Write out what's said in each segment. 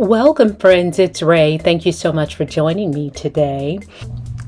Welcome friends, it's Ray. Thank you so much for joining me today.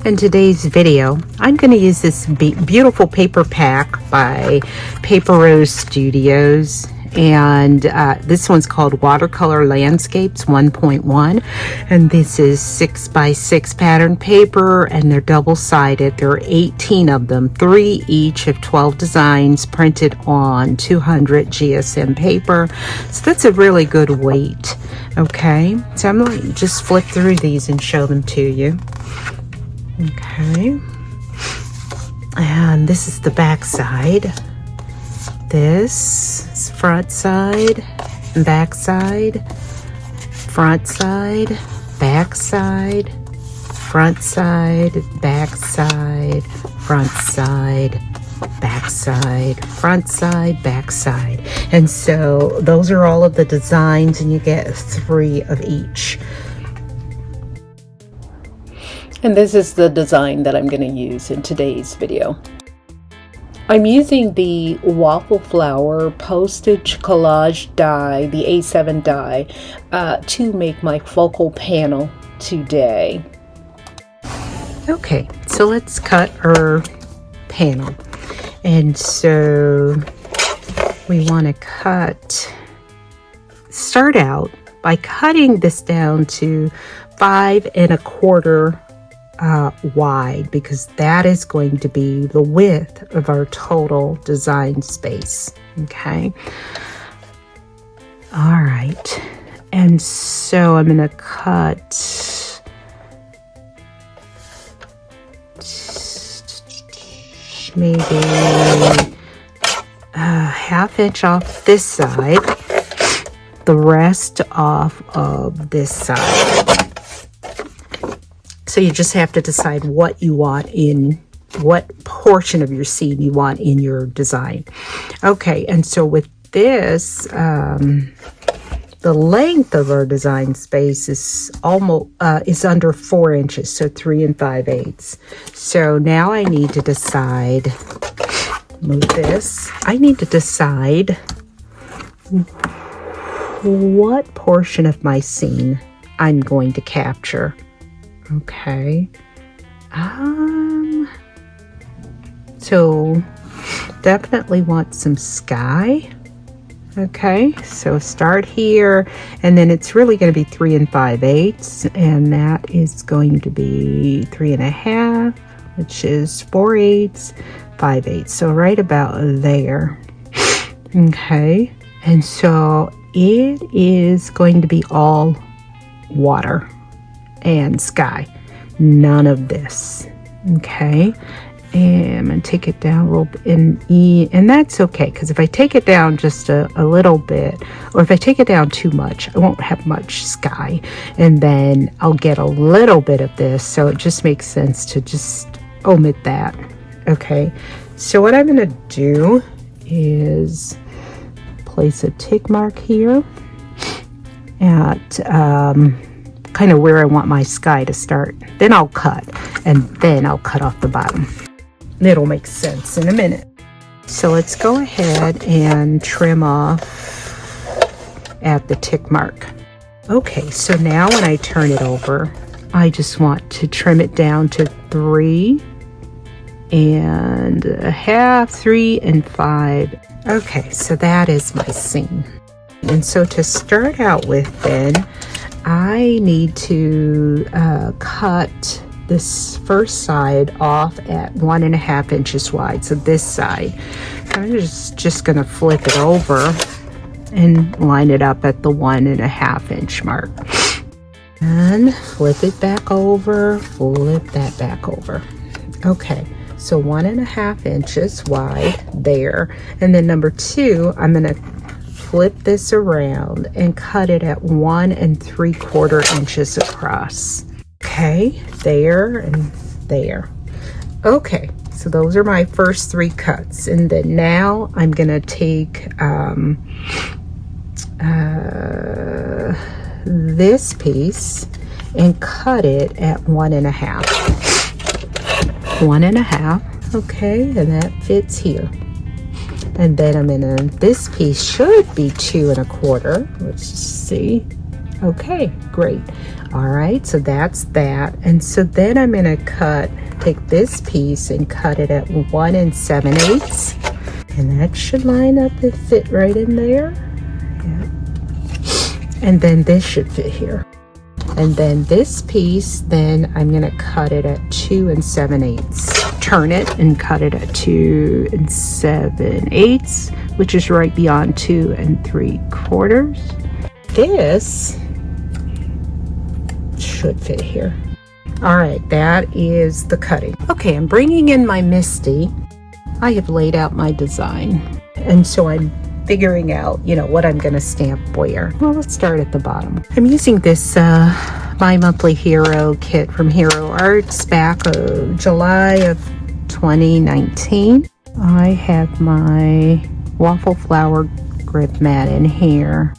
In today's video, I'm going to use this beautiful paper pack by Paper Rose Studios, and this one's called Watercolour Landscapes 1.1, and this is 6x6 pattern paper, and they're double-sided. There are 18 of them, 3 each of 12 designs printed on 200 GSM paper, so that's a really good weight. Okay, so I'm going to just flip through these and show them to you. Okay, and this is the back side. This is front side, back side, front side, back side, front side, back side, front side, back side, front side, back side. And so those are all of the designs, and you get 3 of each. And this is the design that I'm going to use in today's video. I'm using the Waffle Flower Postage Collage die, the A7 die, to make my focal panel today. Okay, so let's cut our panel. And so we want to start out by cutting this down to 5 1/4 wide, because that is going to be the width of our total design space. Okay, all right, and so I'm going to cut maybe a 1/2 inch off this side, the rest off of this side. So you just have to decide what you want in, what portion of your scene you want in your design. Okay, and so with this, the length of our design space is almost is under 4 inches, so 3 5/8. So now I need to decide, move this, I need to decide what portion of my scene I'm going to capture. Okay, so definitely want some sky. Okay, so start here, and then it's really going to be 3 5/8, and that is going to be 3 1/2, which is 4/8, 5/8, so right about there. Okay, and so it is going to be all water and sky, none of this. Okay, and I'm gonna take it down a little bit, and that's okay, because if I take it down just a little bit, or if I take it down too much, I won't have much sky, and then I'll get a little bit of this, so it just makes sense to just omit that. Okay, so what I'm gonna do is place a tick mark here at kind of where I want my sky to start. Then I'll cut, and then I'll cut off the bottom. It'll make sense in a minute. So let's go ahead and trim off at the tick mark. Okay, so now when I turn it over, I just want to trim it down to 3 1/2, 3 5. Okay, so that is my scene. And so to start out with, then I need to cut this first side off at 1 1/2 inches wide, so this side. I'm just going to flip it over and line it up at the 1 1/2 inch mark. And flip it back over, flip that back over. Okay, so 1 1/2 inches wide there. And then number 2, I'm going to flip this around and cut it at 1 3/4 inches across. Okay, there and there. Okay, so those are my first 3 cuts, and then now I'm gonna take this piece and cut it at 1 1/2. 1 1/2. Okay, and that fits here. And then I'm gonna, this piece should be 2 1/4. Let's just see. Okay, great. All right, so that's that. And so then I'm going to take this piece and cut it at 1 7/8. And that should line up and fit right in there. Yeah. And then this should fit here. And then this piece, then I'm going to cut it at 2 7/8. Turn it and cut it at 2 7/8, which is right beyond 2 3/4. This should fit here. All right, that is the cutting. Okay, I'm bringing in my Misty. I have laid out my design, and so I'm figuring out, what I'm going to stamp where. Well, let's start at the bottom. I'm using this My Monthly Hero kit from Hero Arts back July of 2019. I have my waffle flower grip mat in here.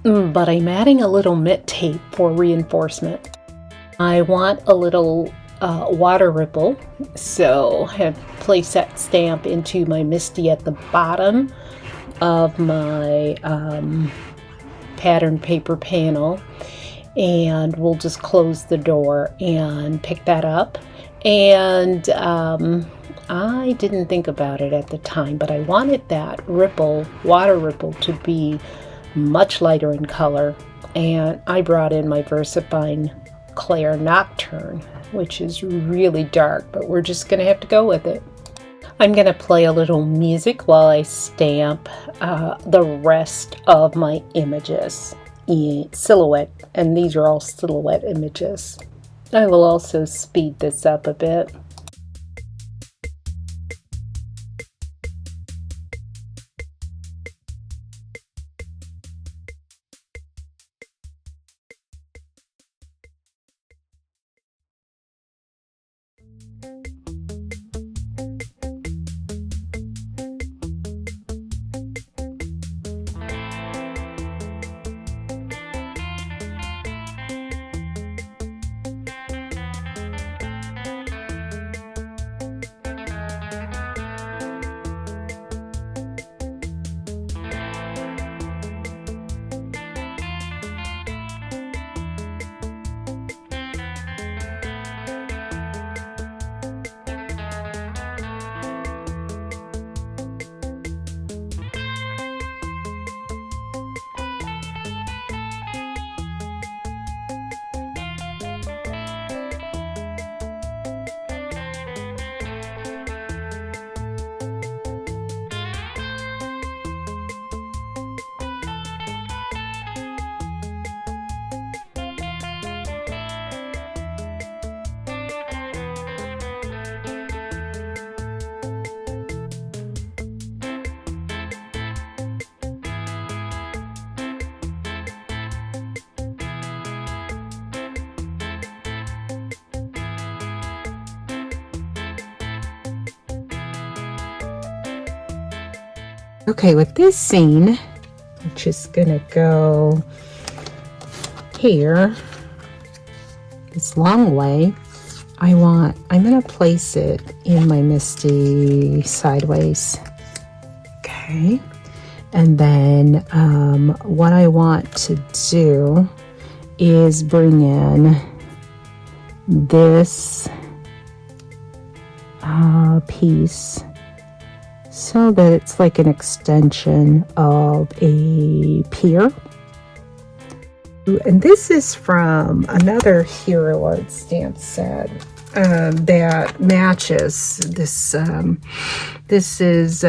But I'm adding a little mitt tape for reinforcement. I want a little water ripple, so I have placed that stamp into my Misty at the bottom of my pattern paper panel, and we'll just close the door and pick that up. And I didn't think about it at the time, but I wanted that water ripple to be much lighter in color, and I brought in my VersaFine Claire Nocturne, which is really dark, but we're just gonna have to go with it. I'm gonna play a little music while I stamp the rest of my images in silhouette, and these are all silhouette images. I will also speed this up a bit. Okay, with this scene, which is gonna go here, this long way, I'm gonna place it in my Misty sideways. Okay, and then what I want to do is bring in this piece so that it's like an extension of a pier. And this is from another Hero Art stamp set that matches this. This is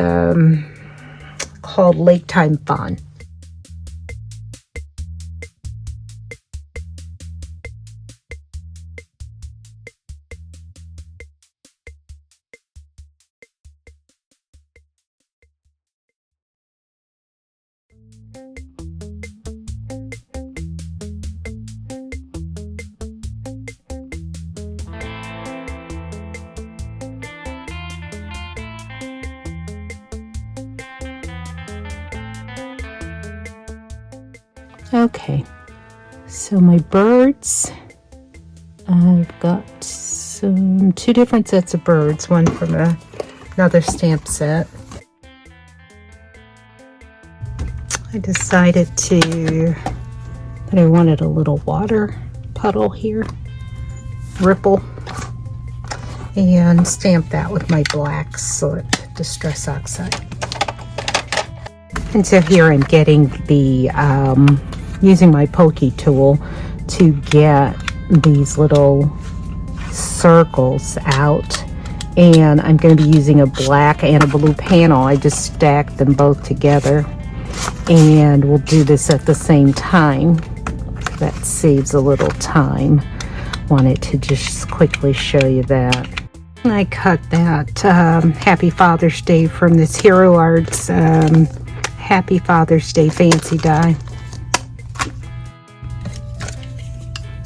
called Lake Time Fun. Okay, so my birds, I've got two different sets of birds, one from another stamp set. I decided that but I wanted a little water puddle here, ripple, and stamp that with my black soot Distress Oxide. And so here I'm getting the, using my pokey tool to get these little circles out, and I'm going to be using a black and a blue panel. I just stacked them both together, and we'll do this at the same time. That saves a little time. Wanted to just quickly show you that. I cut that Happy Father's Day from this Hero Arts Happy Father's Day fancy die.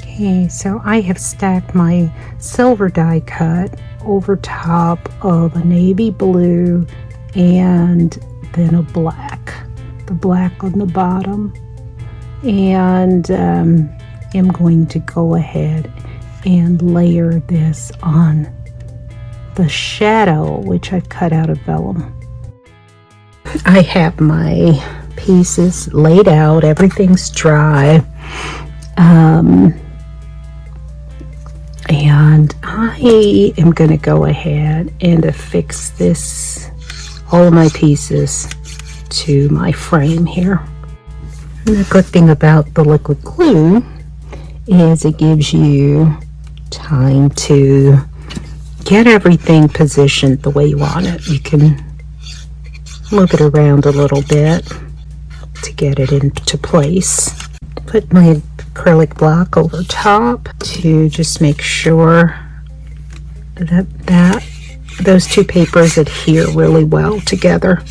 Okay, so I have stacked my silver die cut over top of a navy blue and then a black. The black on the bottom. And I'm going to go ahead and layer this on the shadow, which I've cut out of vellum. I have my pieces laid out, everything's dry, and I am going to go ahead and affix all of my pieces to my frame here. And the good thing about the liquid glue is it gives you time to get everything positioned the way you want it. You can move it around a little bit to get it into place. Put my acrylic block over top to just make sure that those two papers adhere really well together.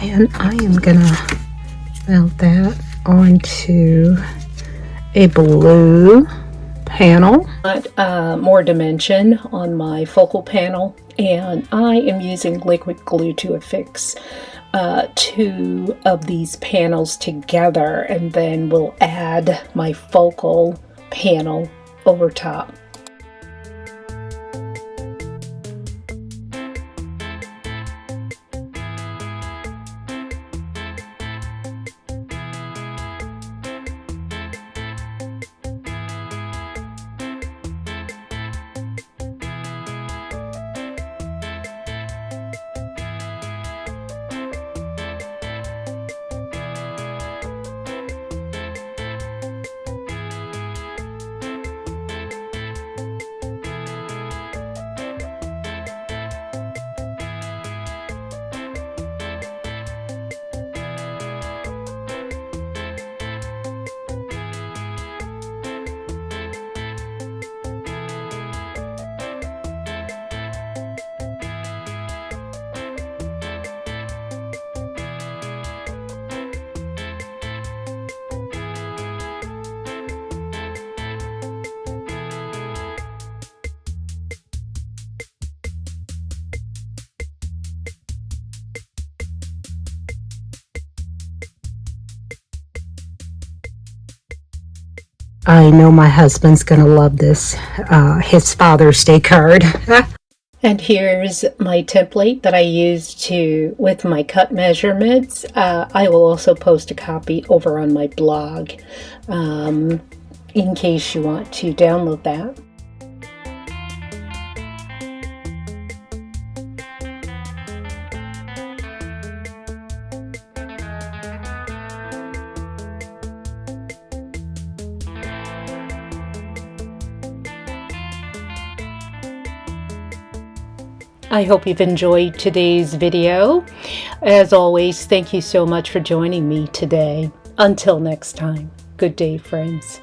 And I am gonna mount that onto a blue panel. More dimension on my focal panel, and I am using liquid glue to affix two of these panels together, and then we'll add my focal panel over top. I know my husband's gonna love this, his Father's Day card. And here's my template that I used with my cut measurements. I will also post a copy over on my blog in case you want to download that. I hope you've enjoyed today's video. As always, thank you so much for joining me today. Until next time, good day, friends.